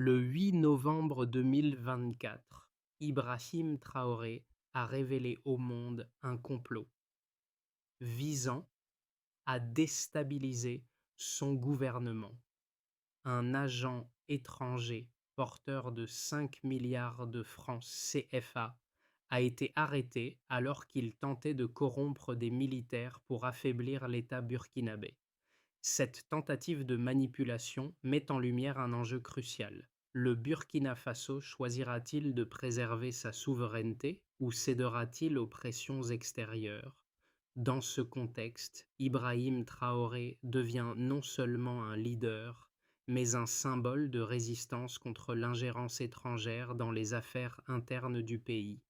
Le 8 novembre 2024, Ibrahim Traoré a révélé au monde un complot visant à déstabiliser son gouvernement. Un agent étranger porteur de 5 milliards de francs CFA a été arrêté alors qu'il tentait de corrompre des militaires pour affaiblir l'État burkinabé. Cette tentative de manipulation met en lumière un enjeu crucial. Le Burkina Faso choisira-t-il de préserver sa souveraineté ou cédera-t-il aux pressions extérieures? Dans ce contexte, Ibrahim Traoré devient non seulement un leader, mais un symbole de résistance contre l'ingérence étrangère dans les affaires internes du pays.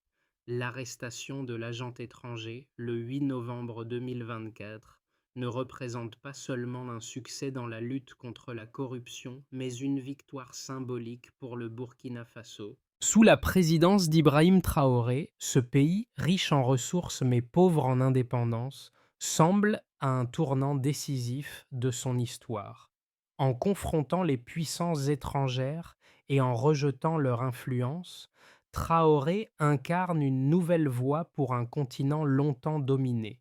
L'arrestation de l'agent étranger le 8 novembre 2024 ne représente pas seulement un succès dans la lutte contre la corruption, mais une victoire symbolique pour le Burkina Faso. Sous la présidence d'Ibrahim Traoré, ce pays, riche en ressources mais pauvre en indépendance, semble à un tournant décisif de son histoire. En confrontant les puissances étrangères et en rejetant leur influence, Traoré incarne une nouvelle voie pour un continent longtemps dominé.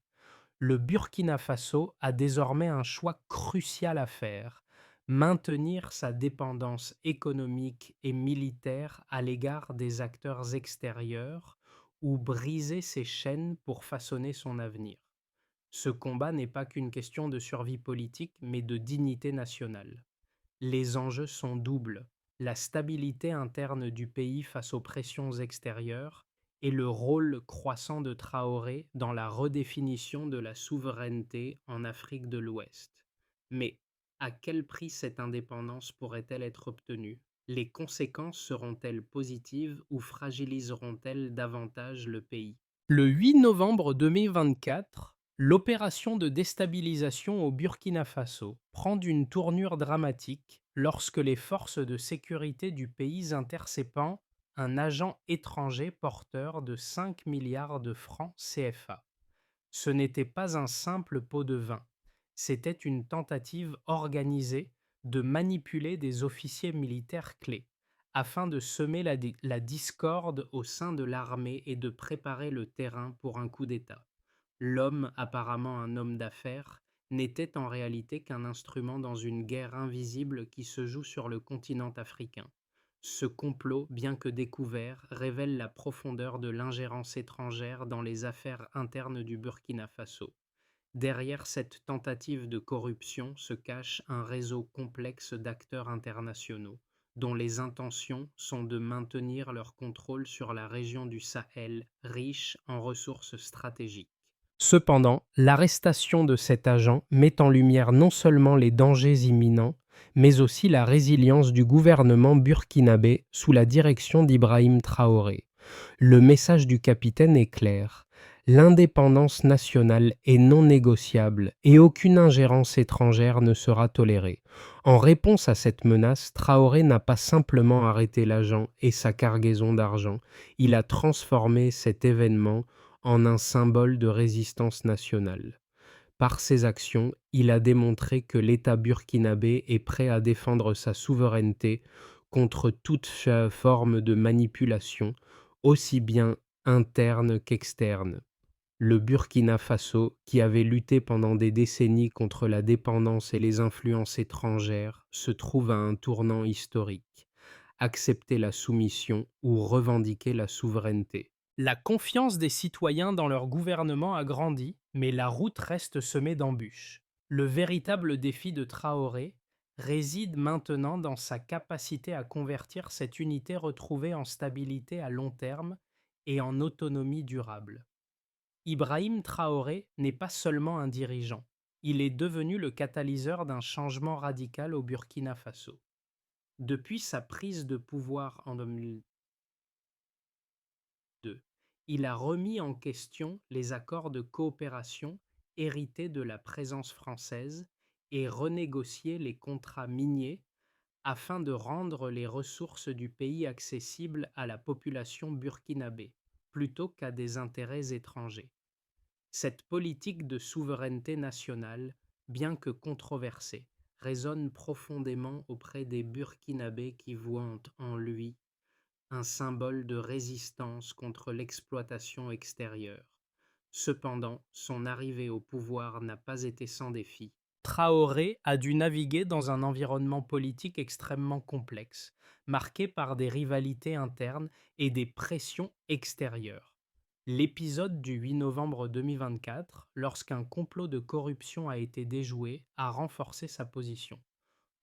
Le Burkina Faso a désormais un choix crucial à faire: maintenir sa dépendance économique et militaire à l'égard des acteurs extérieurs ou briser ses chaînes pour façonner son avenir. Ce combat n'est pas qu'une question de survie politique, mais de dignité nationale. Les enjeux sont doubles: la stabilité interne du pays face aux pressions extérieures et le rôle croissant de Traoré dans la redéfinition de la souveraineté en Afrique de l'Ouest. Mais à quel prix cette indépendance pourrait-elle être obtenue? Les conséquences seront-elles positives ou fragiliseront-elles davantage le pays? Le 8 novembre 2024, l'opération de déstabilisation au Burkina Faso prend une tournure dramatique lorsque les forces de sécurité du pays interceptent un agent étranger porteur de 5 milliards de francs CFA. Ce n'était pas un simple pot de vin, c'était une tentative organisée de manipuler des officiers militaires clés, afin de semer la discorde au sein de l'armée et de préparer le terrain pour un coup d'État. L'homme, apparemment un homme d'affaires, n'était en réalité qu'un instrument dans une guerre invisible qui se joue sur le continent africain. Ce complot, bien que découvert, révèle la profondeur de l'ingérence étrangère dans les affaires internes du Burkina Faso. Derrière cette tentative de corruption se cache un réseau complexe d'acteurs internationaux, dont les intentions sont de maintenir leur contrôle sur la région du Sahel, riche en ressources stratégiques. Cependant, l'arrestation de cet agent met en lumière non seulement les dangers imminents, mais aussi la résilience du gouvernement burkinabé sous la direction d'Ibrahim Traoré. Le message du capitaine est clair: l'indépendance nationale est non négociable et aucune ingérence étrangère ne sera tolérée. En réponse à cette menace, Traoré n'a pas simplement arrêté l'agent et sa cargaison d'argent, il a transformé cet événement en un symbole de résistance nationale. Par ses actions, il a démontré que l'État burkinabé est prêt à défendre sa souveraineté contre toute forme de manipulation, aussi bien interne qu'externe. Le Burkina Faso, qui avait lutté pendant des décennies contre la dépendance et les influences étrangères, se trouve à un tournant historique: accepter la soumission ou revendiquer la souveraineté. La confiance des citoyens dans leur gouvernement a grandi, mais la route reste semée d'embûches. Le véritable défi de Traoré réside maintenant dans sa capacité à convertir cette unité retrouvée en stabilité à long terme et en autonomie durable. Ibrahim Traoré n'est pas seulement un dirigeant, il est devenu le catalyseur d'un changement radical au Burkina Faso. Depuis sa prise de pouvoir en 2002, il a remis en question les accords de coopération hérités de la présence française et renégocié les contrats miniers afin de rendre les ressources du pays accessibles à la population burkinabé, plutôt qu'à des intérêts étrangers. Cette politique de souveraineté nationale, bien que controversée, résonne profondément auprès des Burkinabés qui voient en lui un symbole de résistance contre l'exploitation extérieure. Cependant, son arrivée au pouvoir n'a pas été sans défi. Traoré a dû naviguer dans un environnement politique extrêmement complexe, marqué par des rivalités internes et des pressions extérieures. L'épisode du 8 novembre 2024, lorsqu'un complot de corruption a été déjoué, a renforcé sa position.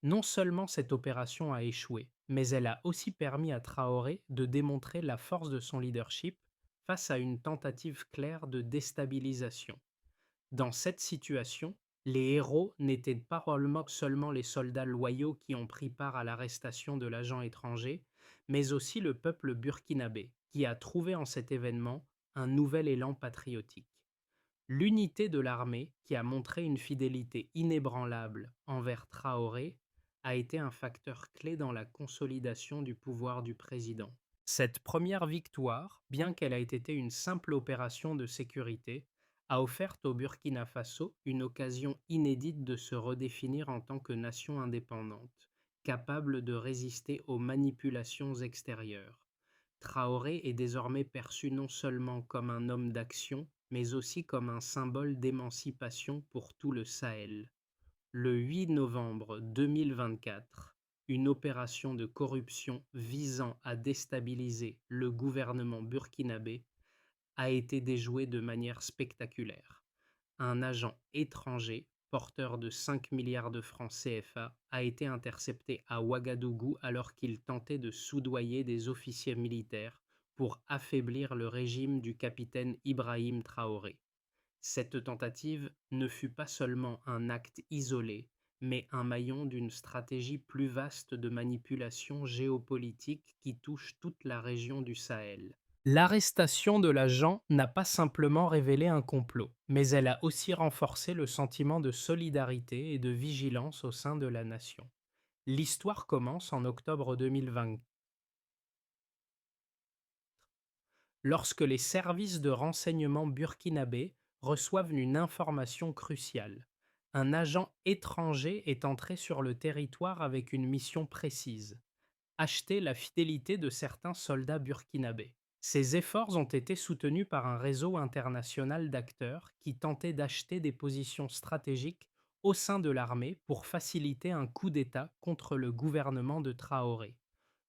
Non seulement cette opération a échoué, mais elle a aussi permis à Traoré de démontrer la force de son leadership face à une tentative claire de déstabilisation. Dans cette situation, les héros n'étaient pas seulement les soldats loyaux qui ont pris part à l'arrestation de l'agent étranger, mais aussi le peuple burkinabé, qui a trouvé en cet événement un nouvel élan patriotique. L'unité de l'armée, qui a montré une fidélité inébranlable envers Traoré, a été un facteur clé dans la consolidation du pouvoir du président. Cette première victoire, bien qu'elle ait été une simple opération de sécurité, a offert au Burkina Faso une occasion inédite de se redéfinir en tant que nation indépendante, capable de résister aux manipulations extérieures. Traoré est désormais perçu non seulement comme un homme d'action, mais aussi comme un symbole d'émancipation pour tout le Sahel. Le 8 novembre 2024, une opération de corruption visant à déstabiliser le gouvernement burkinabé a été déjouée de manière spectaculaire. Un agent étranger, porteur de 5 milliards de francs CFA, a été intercepté à Ouagadougou alors qu'il tentait de soudoyer des officiers militaires pour affaiblir le régime du capitaine Ibrahim Traoré. Cette tentative ne fut pas seulement un acte isolé, mais un maillon d'une stratégie plus vaste de manipulation géopolitique qui touche toute la région du Sahel. L'arrestation de l'agent n'a pas simplement révélé un complot, mais elle a aussi renforcé le sentiment de solidarité et de vigilance au sein de la nation. L'histoire commence en octobre 2020, lorsque les services de renseignement burkinabés reçoivent une information cruciale. Un agent étranger est entré sur le territoire avec une mission précise: acheter la fidélité de certains soldats burkinabés. Ces efforts ont été soutenus par un réseau international d'acteurs qui tentaient d'acheter des positions stratégiques au sein de l'armée pour faciliter un coup d'État contre le gouvernement de Traoré.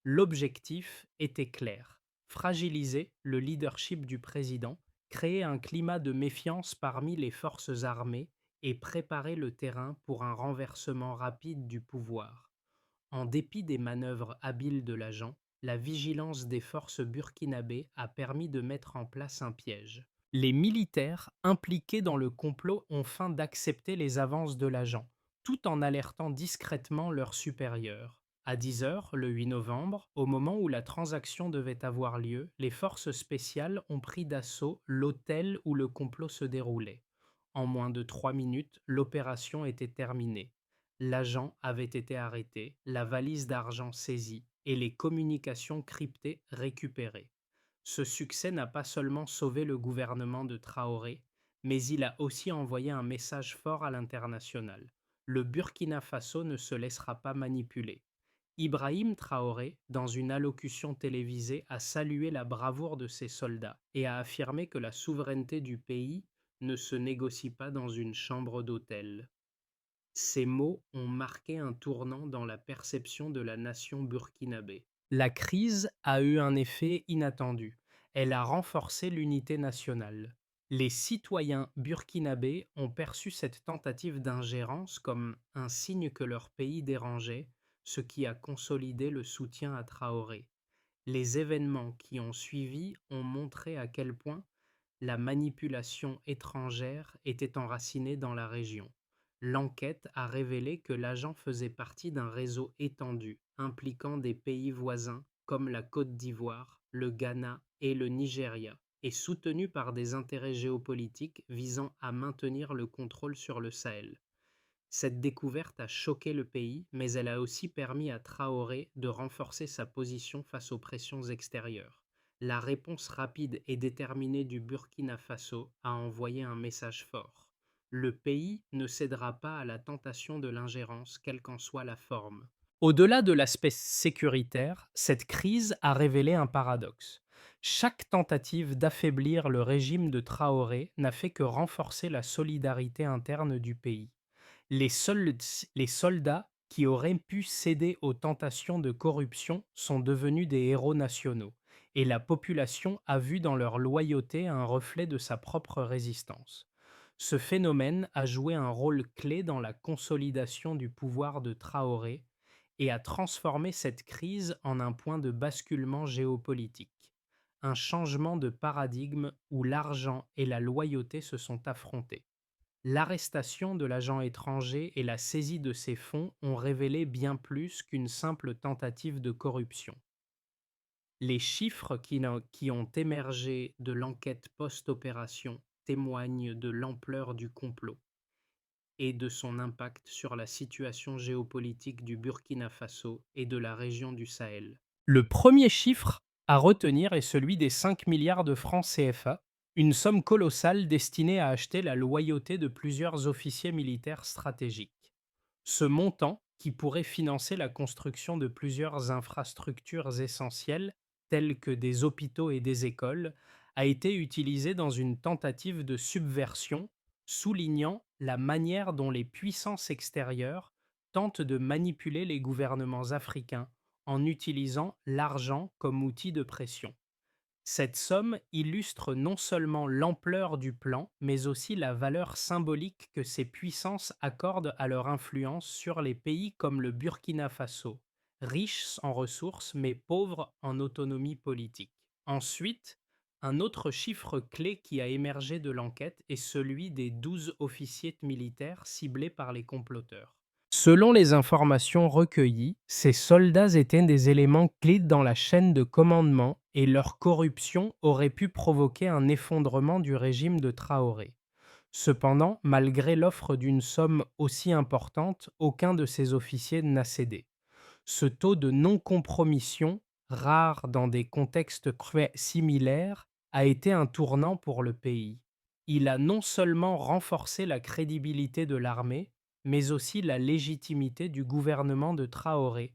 L'objectif était clair: fragiliser le leadership du président, créer un climat de méfiance parmi les forces armées et préparer le terrain pour un renversement rapide du pouvoir. En dépit des manœuvres habiles de l'agent, la vigilance des forces burkinabées a permis de mettre en place un piège. Les militaires impliqués dans le complot ont feint d'accepter les avances de l'agent, tout en alertant discrètement leurs supérieurs. À 10 heures, le 8 novembre, au moment où la transaction devait avoir lieu, les forces spéciales ont pris d'assaut l'hôtel où le complot se déroulait. En moins de 3 minutes, l'opération était terminée. L'agent avait été arrêté, la valise d'argent saisie et les communications cryptées récupérées. Ce succès n'a pas seulement sauvé le gouvernement de Traoré, mais il a aussi envoyé un message fort à l'international. Le Burkina Faso ne se laissera pas manipuler. Ibrahim Traoré, dans une allocution télévisée, a salué la bravoure de ses soldats et a affirmé que la souveraineté du pays ne se négocie pas dans une chambre d'hôtel. Ces mots ont marqué un tournant dans la perception de la nation burkinabé. La crise a eu un effet inattendu. Elle a renforcé l'unité nationale. Les citoyens burkinabés ont perçu cette tentative d'ingérence comme un signe que leur pays dérangeait, ce qui a consolidé le soutien à Traoré. Les événements qui ont suivi ont montré à quel point la manipulation étrangère était enracinée dans la région. L'enquête a révélé que l'agent faisait partie d'un réseau étendu, impliquant des pays voisins comme la Côte d'Ivoire, le Ghana et le Nigeria, et soutenu par des intérêts géopolitiques visant à maintenir le contrôle sur le Sahel. Cette découverte a choqué le pays, mais elle a aussi permis à Traoré de renforcer sa position face aux pressions extérieures. La réponse rapide et déterminée du Burkina Faso a envoyé un message fort. le pays ne cédera pas à la tentation de l'ingérence, quelle qu'en soit la forme. Au-delà de l'aspect sécuritaire, cette crise a révélé un paradoxe. Chaque tentative d'affaiblir le régime de Traoré n'a fait que renforcer la solidarité interne du pays. Les soldats qui auraient pu céder aux tentations de corruption sont devenus des héros nationaux, et la population a vu dans leur loyauté un reflet de sa propre résistance. Ce phénomène a joué un rôle clé dans la consolidation du pouvoir de Traoré et a transformé cette crise en un point de basculement géopolitique, un changement de paradigme où l'argent et la loyauté se sont affrontés. L'arrestation de l'agent étranger et la saisie de ses fonds ont révélé bien plus qu'une simple tentative de corruption. Les chiffres qui ont émergé de l'enquête post-opération témoignent de l'ampleur du complot et de son impact sur la situation géopolitique du Burkina Faso et de la région du Sahel. Le premier chiffre à retenir est celui des 5 milliards de francs CFA, une somme colossale destinée à acheter la loyauté de plusieurs officiers militaires stratégiques. Ce montant, qui pourrait financer la construction de plusieurs infrastructures essentielles, telles que des hôpitaux et des écoles, a été utilisé dans une tentative de subversion, soulignant la manière dont les puissances extérieures tentent de manipuler les gouvernements africains en utilisant l'argent comme outil de pression. Cette somme illustre non seulement l'ampleur du plan, mais aussi la valeur symbolique que ces puissances accordent à leur influence sur les pays comme le Burkina Faso, riche en ressources mais pauvre en autonomie politique. Ensuite, un autre chiffre clé qui a émergé de l'enquête est celui des 12 officiers militaires ciblés par les comploteurs. Selon les informations recueillies, ces soldats étaient des éléments clés dans la chaîne de commandement et leur corruption aurait pu provoquer un effondrement du régime de Traoré. Cependant, malgré l'offre d'une somme aussi importante, aucun de ces officiers n'a cédé. Ce taux de non-compromission, rare dans des contextes similaires, a été un tournant pour le pays. Il a non seulement renforcé la crédibilité de l'armée, mais aussi la légitimité du gouvernement de Traoré,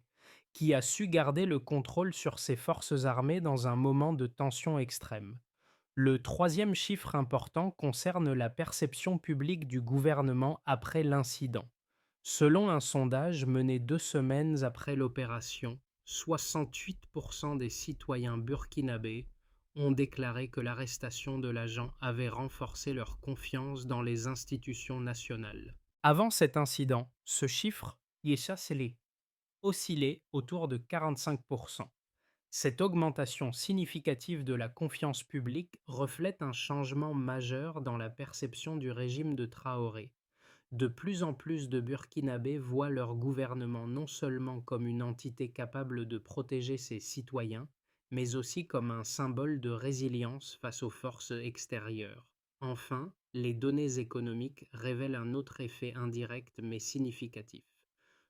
qui a su garder le contrôle sur ses forces armées dans un moment de tension extrême. Le troisième chiffre important concerne la perception publique du gouvernement après l'incident. Selon un sondage mené 2 semaines après l'opération, 68% des citoyens burkinabés ont déclaré que l'arrestation de l'agent avait renforcé leur confiance dans les institutions nationales. Avant cet incident, ce chiffre oscillait autour de 45%. Cette augmentation significative de la confiance publique reflète un changement majeur dans la perception du régime de Traoré. De plus en plus de Burkinabés voient leur gouvernement non seulement comme une entité capable de protéger ses citoyens, mais aussi comme un symbole de résilience face aux forces extérieures. Enfin, les données économiques révèlent un autre effet indirect mais significatif.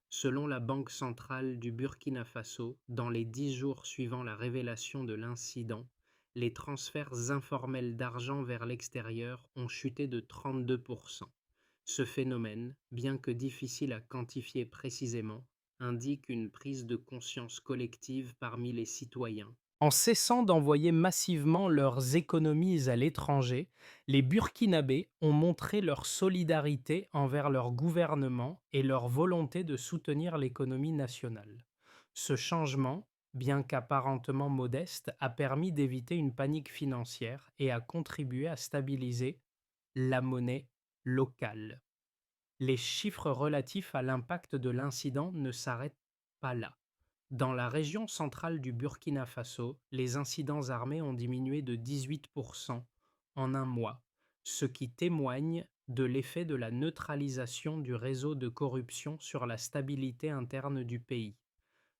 Selon la Banque centrale du Burkina Faso, dans les 10 jours suivant la révélation de l'incident, les transferts informels d'argent vers l'extérieur ont chuté de 32%. Ce phénomène, bien que difficile à quantifier précisément, indique une prise de conscience collective parmi les citoyens. En cessant d'envoyer massivement leurs économies à l'étranger, les Burkinabés ont montré leur solidarité envers leur gouvernement et leur volonté de soutenir l'économie nationale. Ce changement, bien qu'apparentement modeste, a permis d'éviter une panique financière et a contribué à stabiliser la monnaie locale. Les chiffres relatifs à l'impact de l'incident ne s'arrêtent pas là. Dans la région centrale du Burkina Faso, les incidents armés ont diminué de 18% en un mois, ce qui témoigne de l'effet de la neutralisation du réseau de corruption sur la stabilité interne du pays.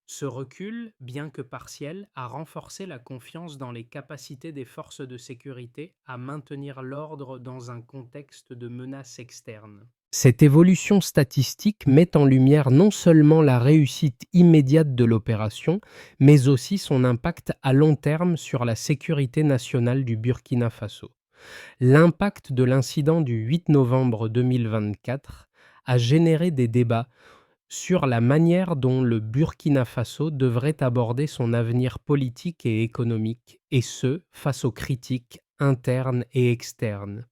Ce recul, bien que partiel, a renforcé la confiance dans les capacités des forces de sécurité à maintenir l'ordre dans un contexte de menace externe. Cette évolution statistique met en lumière non seulement la réussite immédiate de l'opération, mais aussi son impact à long terme sur la sécurité nationale du Burkina Faso. L'impact de l'incident du 8 novembre 2024 a généré des débats sur la manière dont le Burkina Faso devrait aborder son avenir politique et économique, et ce, face aux critiques internes et externes.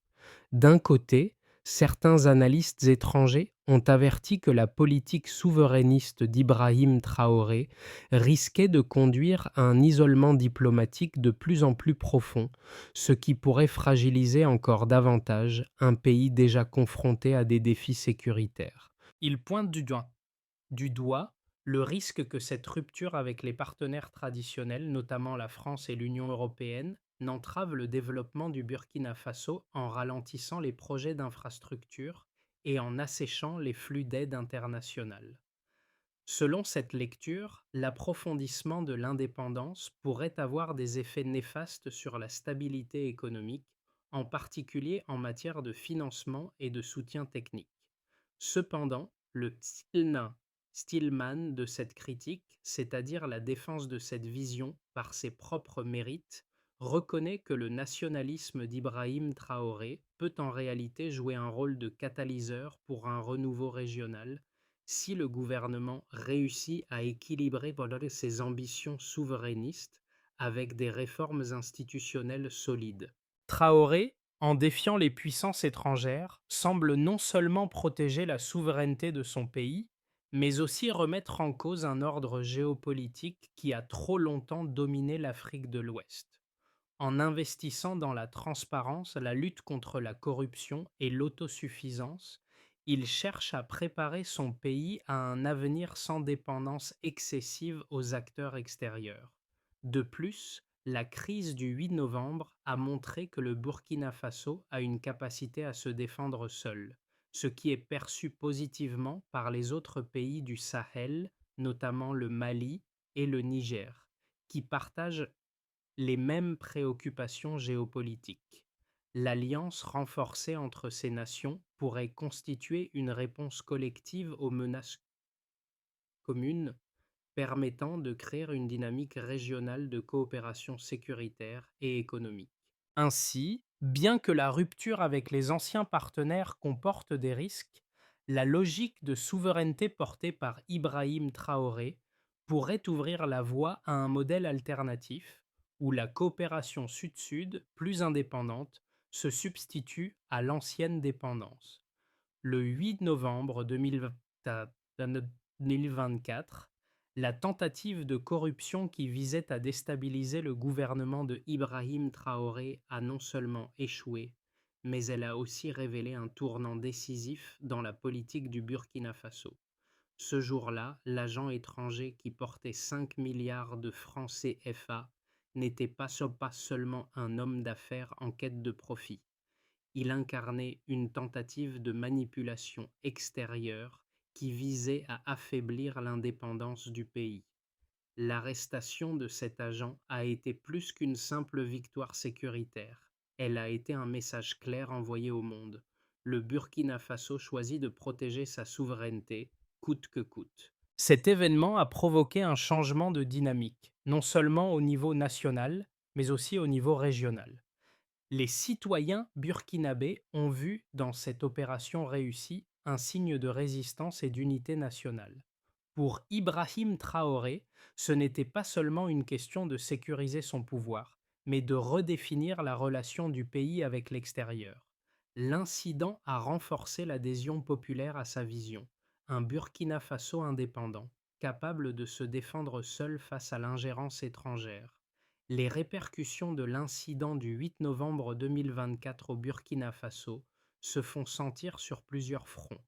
D'un côté, certains analystes étrangers ont averti que la politique souverainiste d'Ibrahim Traoré risquait de conduire à un isolement diplomatique de plus en plus profond, ce qui pourrait fragiliser encore davantage un pays déjà confronté à des défis sécuritaires. Il pointe du doigt le risque que cette rupture avec les partenaires traditionnels, notamment la France et l'Union européenne, n'entrave le développement du Burkina Faso en ralentissant les projets d'infrastructure et en asséchant les flux d'aide internationale. Selon cette lecture, l'approfondissement de l'indépendance pourrait avoir des effets néfastes sur la stabilité économique, en particulier en matière de financement et de soutien technique. Cependant, le Stillman de cette critique, c'est-à-dire la défense de cette vision par ses propres mérites, reconnaît que le nationalisme d'Ibrahim Traoré peut en réalité jouer un rôle de catalyseur pour un renouveau régional si le gouvernement réussit à équilibrer ses ambitions souverainistes avec des réformes institutionnelles solides. Traoré, en défiant les puissances étrangères, semble non seulement protéger la souveraineté de son pays, mais aussi remettre en cause un ordre géopolitique qui a trop longtemps dominé l'Afrique de l'Ouest. En investissant dans la transparence, la lutte contre la corruption et l'autosuffisance, il cherche à préparer son pays à un avenir sans dépendance excessive aux acteurs extérieurs. De plus, la crise du 8 novembre a montré que le Burkina Faso a une capacité à se défendre seul, ce qui est perçu positivement par les autres pays du Sahel, notamment le Mali et le Niger, qui partagent les mêmes préoccupations géopolitiques. L'alliance renforcée entre ces nations pourrait constituer une réponse collective aux menaces communes, permettant de créer une dynamique régionale de coopération sécuritaire et économique. Ainsi, bien que la rupture avec les anciens partenaires comporte des risques, la logique de souveraineté portée par Ibrahim Traoré pourrait ouvrir la voie à un modèle alternatif où la coopération sud-sud, plus indépendante, se substitue à l'ancienne dépendance. Le 8 novembre 2024, la tentative de corruption qui visait à déstabiliser le gouvernement de Ibrahim Traoré a non seulement échoué, mais elle a aussi révélé un tournant décisif dans la politique du Burkina Faso. Ce jour-là, l'agent étranger qui portait 5 milliards de francs CFA n'était pas seulement un homme d'affaires en quête de profit. Il incarnait une tentative de manipulation extérieure qui visait à affaiblir l'indépendance du pays. L'arrestation de cet agent a été plus qu'une simple victoire sécuritaire. Elle a été un message clair envoyé au monde. Le Burkina Faso choisit de protéger sa souveraineté, coûte que coûte. Cet événement a provoqué un changement de dynamique, non seulement au niveau national, mais aussi au niveau régional. Les citoyens burkinabés ont vu dans cette opération réussie un signe de résistance et d'unité nationale. Pour Ibrahim Traoré, ce n'était pas seulement une question de sécuriser son pouvoir, mais de redéfinir la relation du pays avec l'extérieur. L'incident a renforcé l'adhésion populaire à sa vision, un Burkina Faso indépendant, capable de se défendre seul face à l'ingérence étrangère. Les répercussions de l'incident du 8 novembre 2024 au Burkina Faso se font sentir sur plusieurs fronts.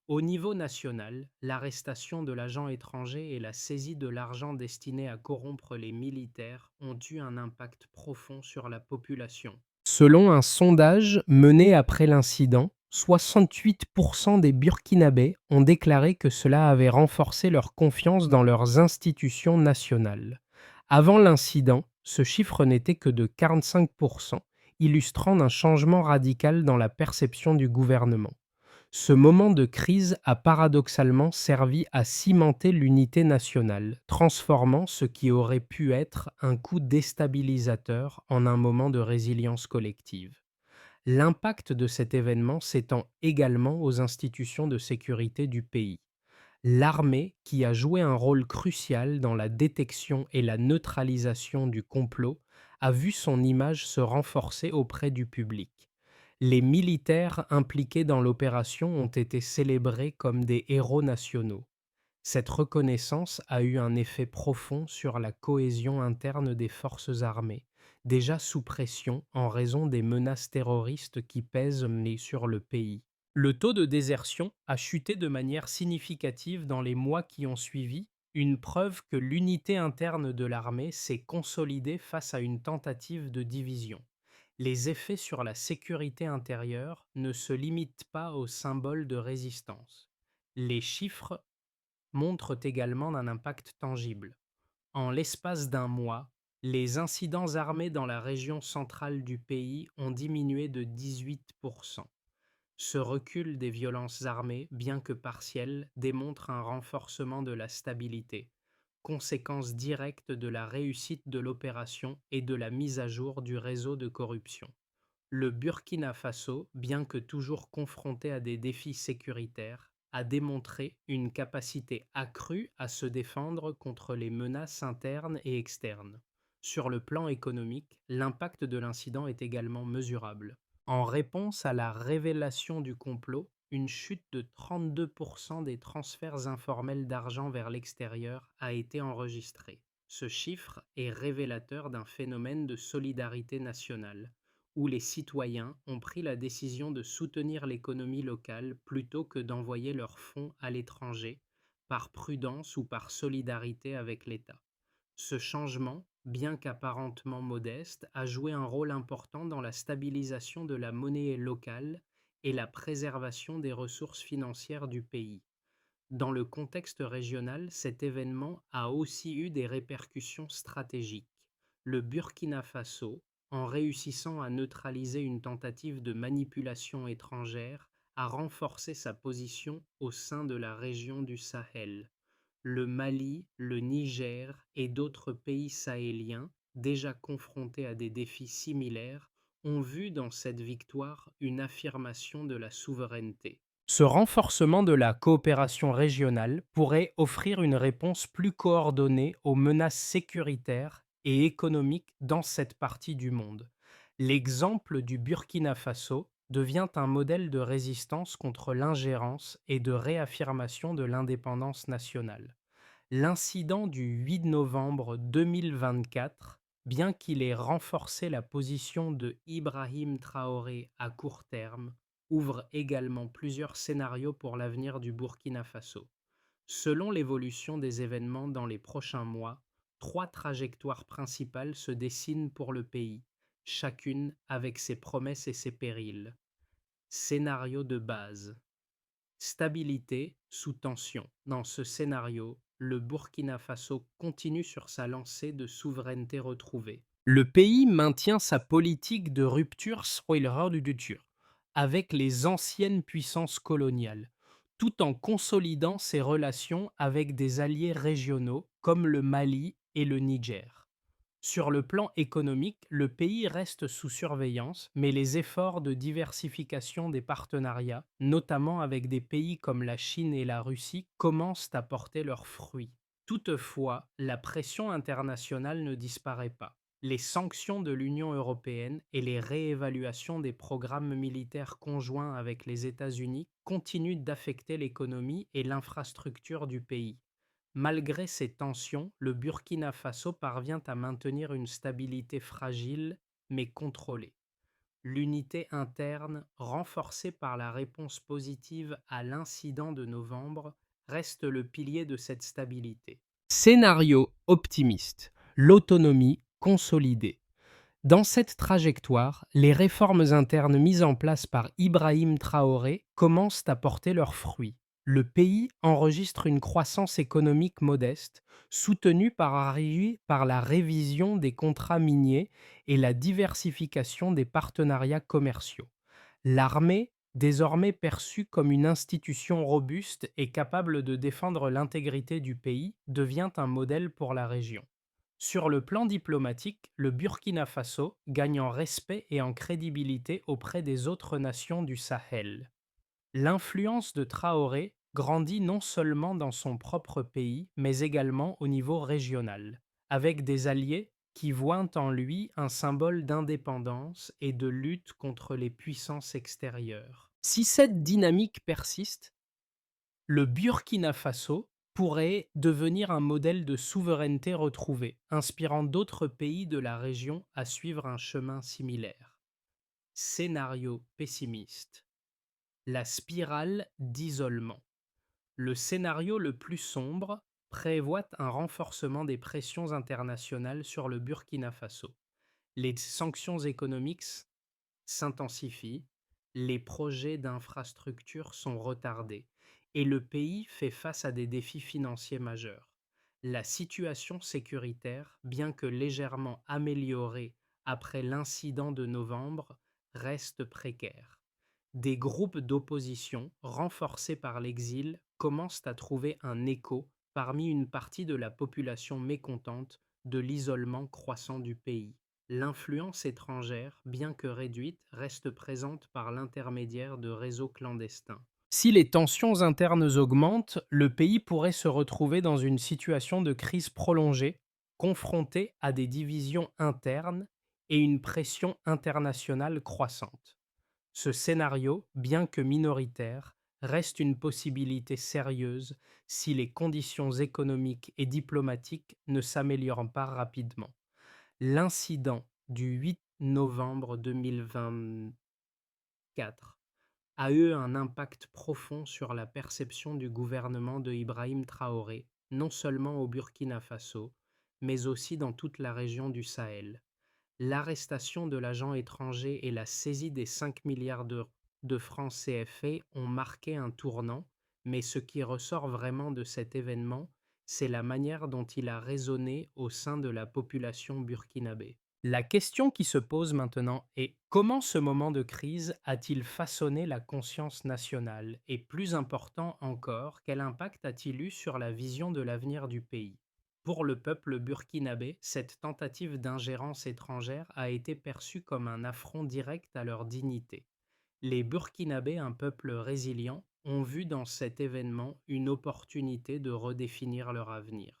Au niveau national, l'arrestation de l'agent étranger et la saisie de l'argent destiné à corrompre les militaires ont eu un impact profond sur la population. Selon un sondage mené après l'incident, 68% des Burkinabés ont déclaré que cela avait renforcé leur confiance dans leurs institutions nationales. Avant l'incident, ce chiffre n'était que de 45%, illustrant un changement radical dans la perception du gouvernement. Ce moment de crise a paradoxalement servi à cimenter l'unité nationale, transformant ce qui aurait pu être un coup déstabilisateur en un moment de résilience collective. L'impact de cet événement s'étend également aux institutions de sécurité du pays. L'armée, qui a joué un rôle crucial dans la détection et la neutralisation du complot, a vu son image se renforcer auprès du public. Les militaires impliqués dans l'opération ont été célébrés comme des héros nationaux. Cette reconnaissance a eu un effet profond sur la cohésion interne des forces armées, déjà sous pression en raison des menaces terroristes qui pèsent sur le pays. Le taux de désertion a chuté de manière significative dans les mois qui ont suivi, une preuve que l'unité interne de l'armée s'est consolidée face à une tentative de division. Les effets sur la sécurité intérieure ne se limitent pas aux symboles de résistance. Les chiffres montrent également un impact tangible. En l'espace d'un mois, les incidents armés dans la région centrale du pays ont diminué de 18%. Ce recul des violences armées, bien que partiel, démontre un renforcement de la stabilité, conséquence directe de la réussite de l'opération et de la mise à jour du réseau de corruption. Le Burkina Faso, bien que toujours confronté à des défis sécuritaires, a démontré une capacité accrue à se défendre contre les menaces internes et externes. Sur le plan économique, l'impact de l'incident est également mesurable. En réponse à la révélation du complot, une chute de 32% des transferts informels d'argent vers l'extérieur a été enregistrée. Ce chiffre est révélateur d'un phénomène de solidarité nationale où les citoyens ont pris la décision de soutenir l'économie locale plutôt que d'envoyer leurs fonds à l'étranger, par prudence ou par solidarité avec l'État. Ce changement, bien qu'apparentement modeste, a joué un rôle important dans la stabilisation de la monnaie locale et la préservation des ressources financières du pays. Dans le contexte régional, cet événement a aussi eu des répercussions stratégiques. Le Burkina Faso, en réussissant à neutraliser une tentative de manipulation étrangère, a renforcé sa position au sein de la région du Sahel. Le Mali, le Niger et d'autres pays sahéliens, déjà confrontés à des défis similaires, ont vu dans cette victoire une affirmation de la souveraineté. Ce renforcement de la coopération régionale pourrait offrir une réponse plus coordonnée aux menaces sécuritaires et économiques dans cette partie du monde. L'exemple du Burkina Faso devient un modèle de résistance contre l'ingérence et de réaffirmation de l'indépendance nationale. L'incident du 8 novembre 2024, bien qu'il ait renforcé la position de Ibrahim Traoré à court terme, ouvre également plusieurs scénarios pour l'avenir du Burkina Faso. Selon l'évolution des événements dans les prochains mois, trois trajectoires principales se dessinent pour le pays, chacune avec ses promesses et ses périls. Scénario de base. Stabilité sous tension. Dans ce scénario, le Burkina Faso continue sur sa lancée de souveraineté retrouvée. Le pays maintient sa politique de rupture avec les anciennes puissances coloniales, tout en consolidant ses relations avec des alliés régionaux comme le Mali et le Niger. Sur le plan économique, le pays reste sous surveillance, mais les efforts de diversification des partenariats, notamment avec des pays comme la Chine et la Russie, commencent à porter leurs fruits. Toutefois, la pression internationale ne disparaît pas. Les sanctions de l'Union européenne et les réévaluations des programmes militaires conjoints avec les États-Unis continuent d'affecter l'économie et l'infrastructure du pays. Malgré ces tensions, le Burkina Faso parvient à maintenir une stabilité fragile mais contrôlée. L'unité interne, renforcée par la réponse positive à l'incident de novembre, reste le pilier de cette stabilité. Scénario optimiste. L'autonomie consolidée. Dans cette trajectoire, les réformes internes mises en place par Ibrahim Traoré commencent à porter leurs fruits. Le pays enregistre une croissance économique modeste, soutenue par la révision des contrats miniers et la diversification des partenariats commerciaux. L'armée, désormais perçue comme une institution robuste et capable de défendre l'intégrité du pays, devient un modèle pour la région. Sur le plan diplomatique, le Burkina Faso gagne en respect et en crédibilité auprès des autres nations du Sahel. L'influence de Traoré grandit non seulement dans son propre pays, mais également au niveau régional, avec des alliés qui voient en lui un symbole d'indépendance et de lutte contre les puissances extérieures. Si cette dynamique persiste, le Burkina Faso pourrait devenir un modèle de souveraineté retrouvée, inspirant d'autres pays de la région à suivre un chemin similaire. Scénario pessimiste. La spirale d'isolement. Le scénario le plus sombre prévoit un renforcement des pressions internationales sur le Burkina Faso. Les sanctions économiques s'intensifient, les projets d'infrastructures sont retardés et le pays fait face à des défis financiers majeurs. La situation sécuritaire, bien que légèrement améliorée après l'incident de novembre, reste précaire. Des groupes d'opposition, renforcés par l'exil, commencent à trouver un écho parmi une partie de la population mécontente de l'isolement croissant du pays. L'influence étrangère, bien que réduite, reste présente par l'intermédiaire de réseaux clandestins. Si les tensions internes augmentent, le pays pourrait se retrouver dans une situation de crise prolongée, confronté à des divisions internes et une pression internationale croissante. Ce scénario, bien que minoritaire, reste une possibilité sérieuse si les conditions économiques et diplomatiques ne s'améliorent pas rapidement. L'incident du 8 novembre 2024 a eu un impact profond sur la perception du gouvernement de Ibrahim Traoré, non seulement au Burkina Faso, mais aussi dans toute la région du Sahel. L'arrestation de l'agent étranger et la saisie des 5 milliards de francs CFA ont marqué un tournant, mais ce qui ressort vraiment de cet événement, c'est la manière dont il a résonné au sein de la population burkinabé. La question qui se pose maintenant est comment ce moment de crise a-t-il façonné la conscience nationale et plus important encore, quel impact a-t-il eu sur la vision de l'avenir du pays? Pour le peuple burkinabé, cette tentative d'ingérence étrangère a été perçue comme un affront direct à leur dignité. Les Burkinabés, un peuple résilient, ont vu dans cet événement une opportunité de redéfinir leur avenir.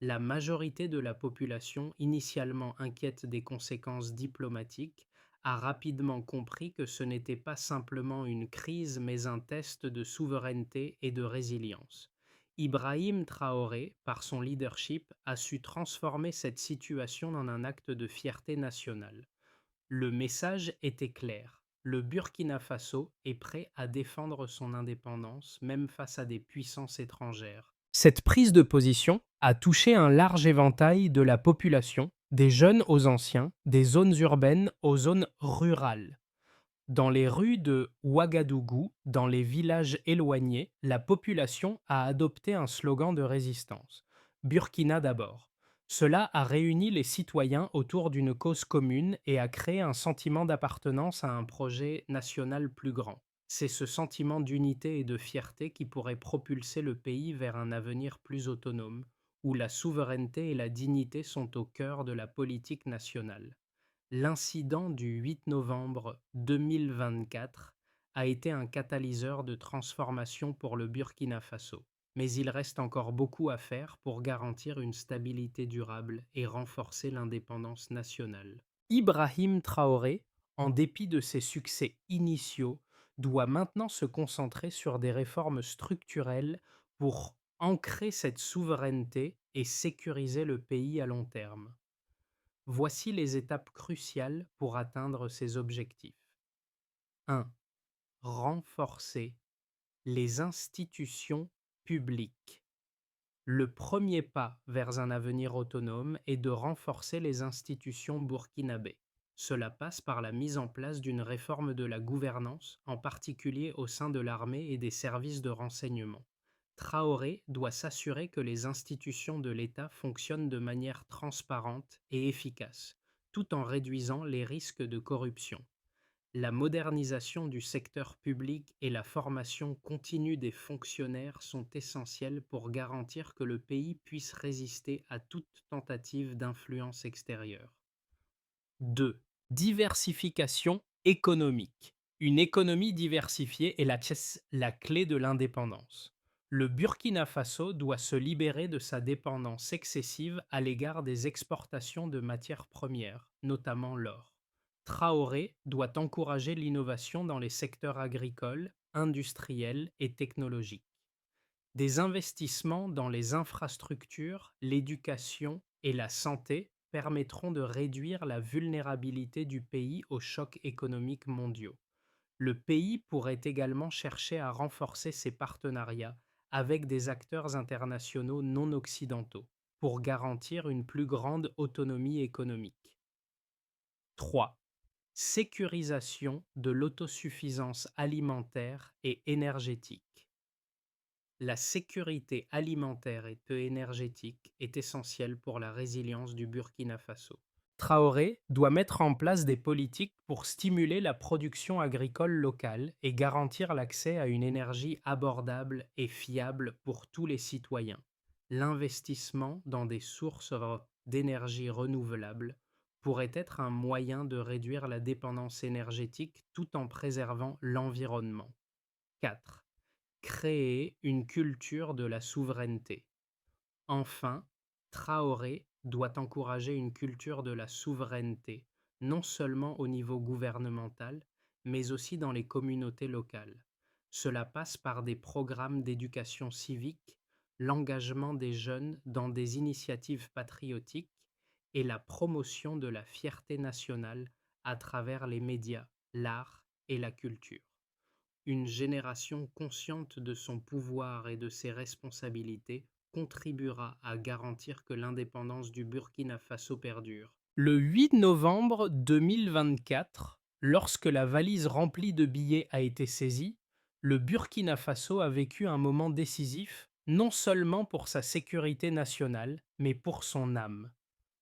La majorité de la population, initialement inquiète des conséquences diplomatiques, a rapidement compris que ce n'était pas simplement une crise mais un test de souveraineté et de résilience. Ibrahim Traoré, par son leadership, a su transformer cette situation en un acte de fierté nationale. Le message était clair. Le Burkina Faso est prêt à défendre son indépendance, même face à des puissances étrangères. Cette prise de position a touché un large éventail de la population, des jeunes aux anciens, des zones urbaines aux zones rurales. Dans les rues de Ouagadougou, dans les villages éloignés, la population a adopté un slogan de résistance. Burkina d'abord. Cela a réuni les citoyens autour d'une cause commune et a créé un sentiment d'appartenance à un projet national plus grand. C'est ce sentiment d'unité et de fierté qui pourrait propulser le pays vers un avenir plus autonome, où la souveraineté et la dignité sont au cœur de la politique nationale. L'incident du 8 novembre 2024 a été un catalyseur de transformation pour le Burkina Faso, mais il reste encore beaucoup à faire pour garantir une stabilité durable et renforcer l'indépendance nationale. Ibrahim Traoré, en dépit de ses succès initiaux, doit maintenant se concentrer sur des réformes structurelles pour ancrer cette souveraineté et sécuriser le pays à long terme. Voici les étapes cruciales pour atteindre ces objectifs. 1. Renforcer les institutions publiques. Le premier pas vers un avenir autonome est de renforcer les institutions burkinabées. Cela passe par la mise en place d'une réforme de la gouvernance, en particulier au sein de l'armée et des services de renseignement. Traoré doit s'assurer que les institutions de l'État fonctionnent de manière transparente et efficace, tout en réduisant les risques de corruption. La modernisation du secteur public et la formation continue des fonctionnaires sont essentielles pour garantir que le pays puisse résister à toute tentative d'influence extérieure. 2. Diversification économique. Une économie diversifiée est la clé de l'indépendance. Le Burkina Faso doit se libérer de sa dépendance excessive à l'égard des exportations de matières premières, notamment l'or. Traoré doit encourager l'innovation dans les secteurs agricoles, industriels et technologiques. Des investissements dans les infrastructures, l'éducation et la santé permettront de réduire la vulnérabilité du pays aux chocs économiques mondiaux. Le pays pourrait également chercher à renforcer ses partenariats avec des acteurs internationaux non occidentaux pour garantir une plus grande autonomie économique. 3. Sécurisation de l'autosuffisance alimentaire et énergétique. La sécurité alimentaire et énergétique est essentielle pour la résilience du Burkina Faso. Traoré doit mettre en place des politiques pour stimuler la production agricole locale et garantir l'accès à une énergie abordable et fiable pour tous les citoyens. L'investissement dans des sources d'énergie renouvelables pourrait être un moyen de réduire la dépendance énergétique tout en préservant l'environnement. 4. Créer une culture de la souveraineté. Enfin, Traoré doit encourager une culture de la souveraineté, non seulement au niveau gouvernemental, mais aussi dans les communautés locales. Cela passe par des programmes d'éducation civique, l'engagement des jeunes dans des initiatives patriotiques et la promotion de la fierté nationale à travers les médias, l'art et la culture. Une génération consciente de son pouvoir et de ses responsabilités contribuera à garantir que l'indépendance du Burkina Faso perdure. Le 8 novembre 2024, lorsque la valise remplie de billets a été saisie, le Burkina Faso a vécu un moment décisif, non seulement pour sa sécurité nationale, mais pour son âme.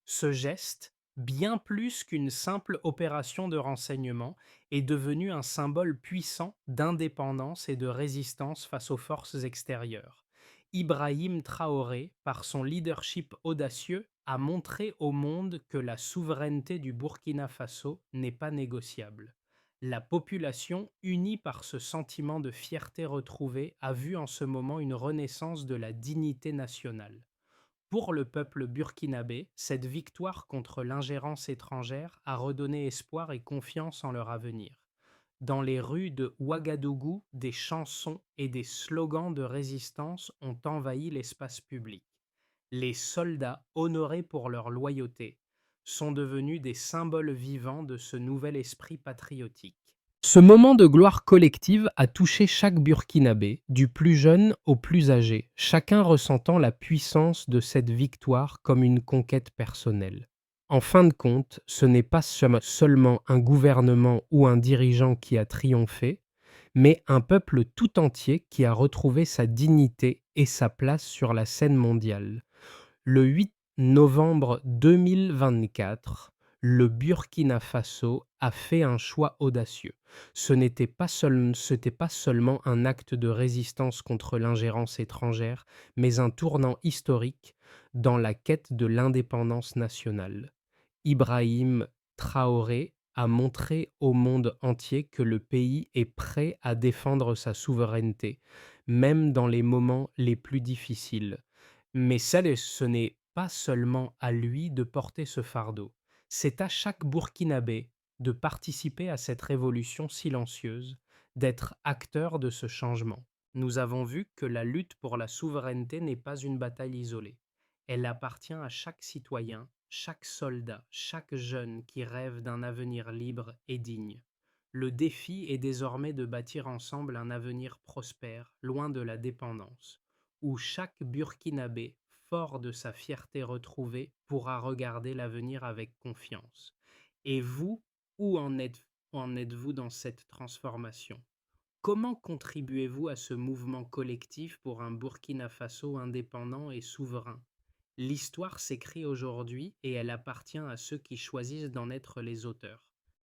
Ce geste, bien plus qu'une simple opération de renseignement, est devenu un symbole puissant d'indépendance et de résistance face aux forces extérieures. Ibrahim Traoré, par son leadership audacieux, a montré au monde que la souveraineté du Burkina Faso n'est pas négociable. La population, unie par ce sentiment de fierté retrouvée, a vu en ce moment une renaissance de la dignité nationale. Pour le peuple burkinabé, cette victoire contre l'ingérence étrangère a redonné espoir et confiance en leur avenir. Dans les rues de Ouagadougou, des chansons et des slogans de résistance ont envahi l'espace public. Les soldats, honorés pour leur loyauté, sont devenus des symboles vivants de ce nouvel esprit patriotique. Ce moment de gloire collective a touché chaque Burkinabé, du plus jeune au plus âgé, chacun ressentant la puissance de cette victoire comme une conquête personnelle. En fin de compte, ce n'est pas seulement un gouvernement ou un dirigeant qui a triomphé, mais un peuple tout entier qui a retrouvé sa dignité et sa place sur la scène mondiale. Le 8 novembre 2024, le Burkina Faso a fait un choix audacieux. C'était pas seulement un acte de résistance contre l'ingérence étrangère, mais un tournant historique dans la quête de l'indépendance nationale. Ibrahim Traoré a montré au monde entier que le pays est prêt à défendre sa souveraineté, même dans les moments les plus difficiles. Mais ce n'est pas seulement à lui de porter ce fardeau, c'est à chaque Burkinabé de participer à cette révolution silencieuse, d'être acteur de ce changement. Nous avons vu que la lutte pour la souveraineté n'est pas une bataille isolée. Elle appartient à chaque citoyen, chaque soldat, chaque jeune qui rêve d'un avenir libre et digne. Le défi est désormais de bâtir ensemble un avenir prospère, loin de la dépendance, où chaque Burkinabé, fort de sa fierté retrouvée, pourra regarder l'avenir avec confiance. Et vous, en êtes-vous dans cette transformation? Comment contribuez-vous à ce mouvement collectif pour un Burkina Faso indépendant et souverain? L'histoire s'écrit aujourd'hui et elle appartient à ceux qui choisissent d'en être les auteurs.